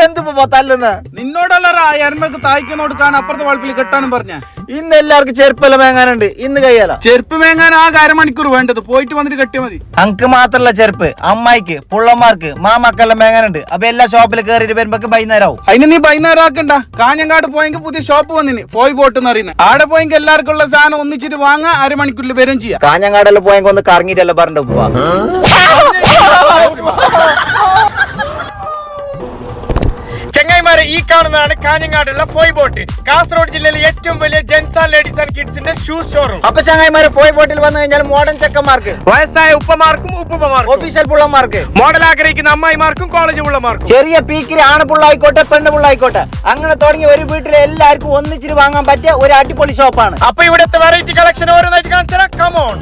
എന്തിപ്പോ തല്ലുന്ന നിന്നോടല്ലറാ എരമക്ക് തായ്ക്കുന്ന കൊടുക്കാൻ അപ്പുറത്തെ വളപ്പിൽ കെട്ടാനും പറഞ്ഞ. ഇന്ന് എല്ലാവർക്കും ചെരുപ്പെല്ലാം മേങ്ങാനുണ്ട്, ഇന്ന് കയ്യാലോ. ചെരുപ്പ് മേങ്ങാൻ ആകെ അരമണിക്കൂർ വേണ്ടത്, പോയിട്ട് വന്നിട്ട് കെട്ടിയാ മതി. അങ്ക് മാത്രല്ല ചെരുപ്പ്, അമ്മായിക്ക്, പുള്ളമാർക്ക്, മാമക്കെല്ലാം മേങ്ങാനുണ്ട്. അപ്പൊ എല്ലാ ഷോപ്പിൽ കയറിയിട്ട് വരുമ്പോ വൈകുന്നേരം. അതിന് നീ വൈകുന്നേരം ആക്കണ്ട. കാഞ്ഞങ്ങാട് പോയെങ്കിൽ പുതിയ ഷോപ്പ് വന്നിന്, ഫോയ് ബോട്ട് എന്ന് അറിയുന്നത്. ആടെ പോയെങ്കിൽ എല്ലാവർക്കും ഉള്ള സാധനം ഒന്നിച്ചിട്ട് വാങ്ങാൻ അരമണിക്കൂറിൽ വരും ചെയ്യാം. കാഞ്ഞങ്ങാടെല്ലാം പോയെങ്കിൽ ഒന്ന് കറങ്ങിയിട്ടല്ലോ പറഞ്ഞു പോവാ. ചെങ്ങായിമാരെ, ഈ കാണുന്നതാണ് കാഞ്ഞങ്ങാടുള്ള ഫോയ് ബോട്ട്. കാസർഗോഡ് ജില്ലയിലെ ഏറ്റവും വലിയ ജെന്റ്സ് ആൻഡ് ലേഡീസ് ആൻഡ് കിഡ്സിന്റെ ഷൂ ഷോറൂം. അപ്പൊ ചങ്ങായിമാര് ഫോയ് ബോട്ടിൽ വന്നു കഴിഞ്ഞാൽ മോഡേൺ ചെക്കന്മാർക്ക്, വയസ്സായ ഉപ്പമാർക്കും ഉപ്പമാർക്കും, ഒഫീഷ്യൽ പുള്ളമാർക്ക്, മോഡൽ ആഗ്രഹിക്കുന്ന അമ്മായിമാർക്കും കോളേജ് പിള്ളമാർക്കും, ചെറിയ പീക്കിരി ആണുപിള്ളായിക്കോട്ടെ പെണ്ണുപിള്ളായിക്കോട്ടെ, അങ്ങനെ തുടങ്ങി ഒരു വീട്ടിലെ എല്ലാവർക്കും ഒന്നിച്ചിട്ട് വാങ്ങാൻ പറ്റിയ ഒരു അടിപൊളി ഷോപ്പാണ്. അപ്പൊ ഇവിടുത്തെ വെറൈറ്റി കളക്ഷൻ ഓരോന്നായിട്ട് കാണിച്ചാൽ കമോൺ.